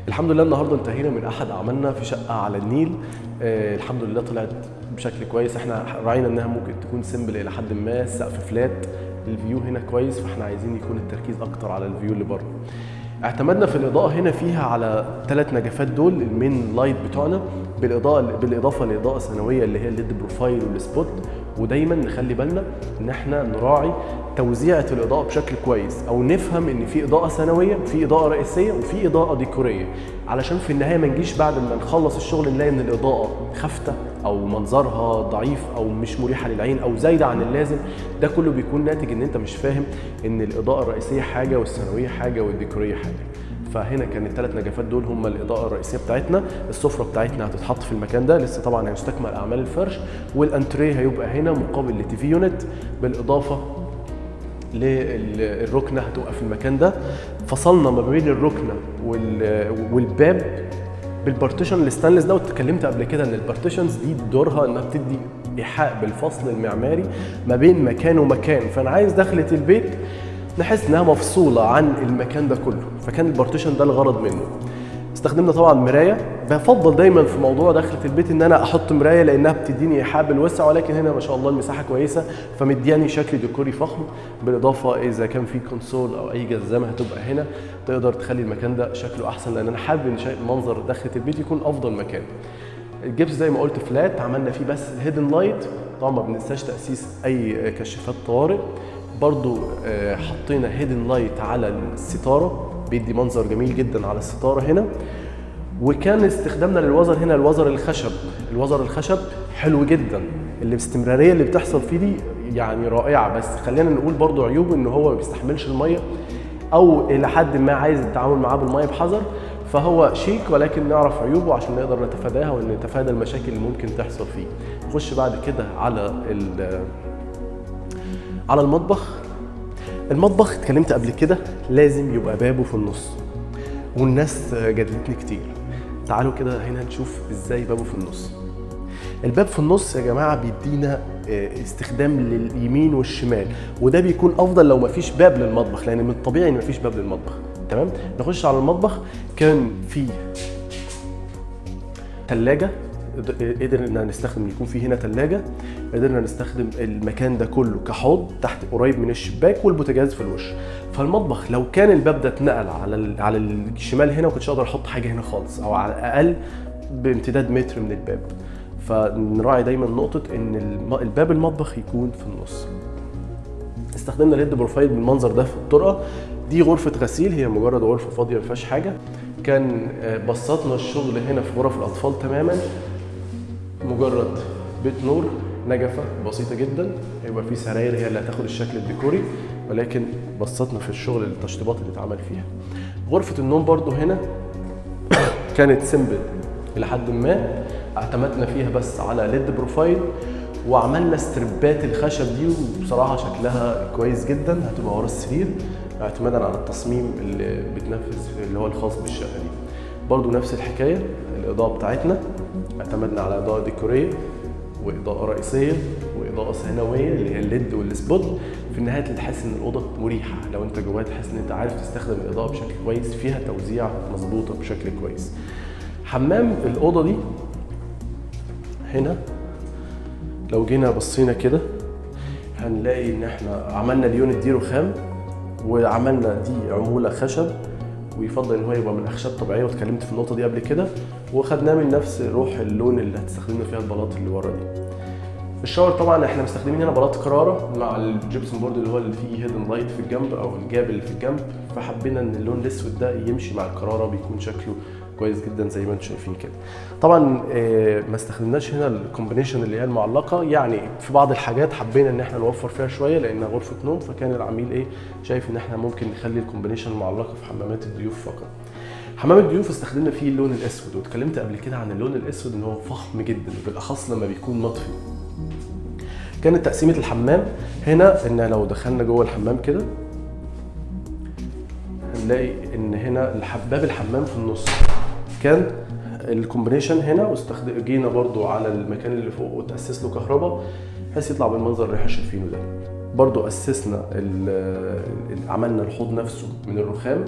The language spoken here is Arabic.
الحمد لله النهارده انتهينا من احد اعمالنا في شقه على النيل. الحمد لله طلعت بشكل كويس. احنا راعينا انها ممكن تكون سيمبل الى حد ما، السقف فلات، الفيو هنا كويس، فاحنا عايزين يكون التركيز اكتر على الفيو اللي بره. اعتمدنا في الاضاءه هنا فيها على 3 نجفات دول المين لايت بتوعنا، بالاضافه لاضاءه ثانويه اللي هي الليد بروفايل والسبوت. ودايما نخلي بالنا ان احنا نراعي توزيعه الاضاءه بشكل كويس، او نفهم ان في اضاءه ثانويه وفي اضاءه رئيسيه وفي اضاءه ديكوريه، علشان في النهايه ما نجيش بعد ما نخلص الشغل نلاقي ان الاضاءه خافته او منظرها ضعيف او مش مريحه للعين او زايده عن اللازم. ده كله بيكون ناتج ان انت مش فاهم ان الاضاءه الرئيسيه حاجه والثانويه حاجه والديكوريه حاجه. فهنا كان ال3 نجفات دول هم الاضاءه الرئيسيه بتاعتنا. السفره بتاعتنا هتتحط في المكان ده، لسه طبعا هيستكمل اعمال الفرش، والانتريه هيبقى هنا مقابل للتي في يونت، بالاضافه للركنه هتبقى في المكان ده. فصلنا ما بين الركنه والباب بالبارتيشن الستانلس ده، واتكلمت قبل كده ان البارتيشنز دي دورها انها بتدي ايحاء بالفصل المعماري ما بين مكان ومكان، فانا عايز دخلة البيت نحس انها مفصوله عن المكان ده كله، فكان البارتيشن ده الغرض منه. استخدمنا طبعا مرايه. بفضل دايما في موضوع دخلة البيت ان انا احط مرايه لانها بتديني ايحاء بالوسع، ولكن هنا ما شاء الله المساحه كويسه فمدياني شكل ديكوري فخم. بالاضافه اذا كان في كونسول او اي جزامه هتبقى هنا تقدر تخلي المكان ده شكله احسن، لان انا حابب ان منظر دخلة البيت يكون افضل مكان. الجبس زي ما قلت فلات، عملنا فيه بس الهيدن لايت، طبعا ما بننساش تاسيس اي كشافات طوارئ. برضو حطينا هيدن لايت على الستاره بيدي منظر جميل جدا على الستاره هنا. وكان استخدامنا للوزر هنا الوزر الخشب. الوزر الخشب حلو جدا، الاستمراريه اللي بتحصل فيه دي يعني رائعه، بس خلينا نقول برضو عيوبه ان هو ما بيستحملش الميه، او الى حد ما عايز التعامل معاه بالميه بحذر. فهو شيك ولكن نعرف عيوبه عشان نقدر نتفاداها ونتفادى المشاكل اللي ممكن تحصل فيه. نخش بعد كده على المطبخ. المطبخ اتكلمت قبل كده لازم يبقى بابه في النص، والناس جادلتني كتير. تعالوا كده هنا نشوف ازاي بابه في النص. الباب في النص يا جماعه بيدينا استخدام لليمين والشمال، وده بيكون افضل لو مفيش باب للمطبخ، لان من الطبيعي ان مفيش باب للمطبخ. تمام. نخش على المطبخ. كان في ثلاجه، قدرنا نستخدم يكون في هنا ثلاجه، قدرنا نستخدم المكان ده كله كحوض تحت قريب من الشباك، والبوتاجاز في الوش. فالمطبخ لو كان الباب ده اتنقل على الشمال هنا، ما كنتش اقدر احط حاجه هنا خالص، او على الاقل بامتداد متر من الباب. فنراعي دايما نقطه ان الباب المطبخ يكون في النص. استخدمنا ليد بروفايل بالمنظر ده في الطرقه. دي غرفه غسيل، هي مجرد غرفه فاضيه ما فيهاش حاجه. كان بسطنا الشغل هنا في غرف الاطفال تماما، مجرد بيت نور، نجفه بسيطه جدا، هيبقى في سراير هي اللي هتاخد الشكل الديكوري، ولكن بسطنا في الشغل التشطيبات اللي اتعمل فيها. غرفه النوم برضو هنا كانت سيمبل الى حد ما، اعتمدنا فيها بس على ليد بروفايل، وعملنا استربات الخشب دي، وبصراحه شكلها كويس جدا. هتبقى ورا السرير اعتمادا على التصميم اللي بتنفذ اللي هو الخاص بالشقه دي. برضو نفس الحكايه، الاضاءه بتاعتنا اعتمدنا على اضاءه ديكوريه واضاءه رئيسيه واضاءه ثانويه اللي هي الليد والسبوت. في النهايه تحس ان الاوضه مريحه، لو انت جواها تحس ان انت عارف تستخدم الاضاءه بشكل كويس، فيها توزيع مظبوطه بشكل كويس. حمام الاوضه دي هنا لو جينا بصينا كده هنلاقي ان احنا عملنا اليونت دي رخام، وعملنا دي عموله خشب، ويفضل ان هو يبقى من اخشاب طبيعيه، واتكلمت في النقطه دي قبل كده، وخدناه من نفس روح اللون اللي هتستخدمنا فيها البلاط اللي ورا دي. الشاور طبعا احنا مستخدمين هنا بلاط كراره مع الجبسون بورد اللي هو اللي فيه هيدن لايت في الجنب او الجاب اللي في الجنب، فحبينا ان اللون الاسود ده يمشي مع الكراره، بيكون شكله كويس جدا زي ما انتم شايفين كده. طبعا ما استخدمناش هنا الكومبينيشن اللي هي المعلقه، يعني في بعض الحاجات حبينا ان احنا نوفر فيها شويه لانها غرفه نوم، فكان العميل شايف ان احنا ممكن نخلي الكومبينيشن المعلقه في حمامات الضيوف فقط. حمام الضيوف استخدمنا فيه اللون الاسود، واتكلمت قبل كده عن اللون الاسود ان هو فخم جدا، بالاخص لما بيكون مطفي. كانت تقسيمه الحمام هنا ان لو دخلنا جوه الحمام كده هنلاقي ان هنا باب الحمام في النص، كان الكومبينيشن هنا، جينا برضو على المكان اللي فوق وتاسس له كهرباء بحيث يطلع بالمنظر اللي احنا شايفينه ده. برضو اسسنا عملنا الحوض نفسه من الرخام.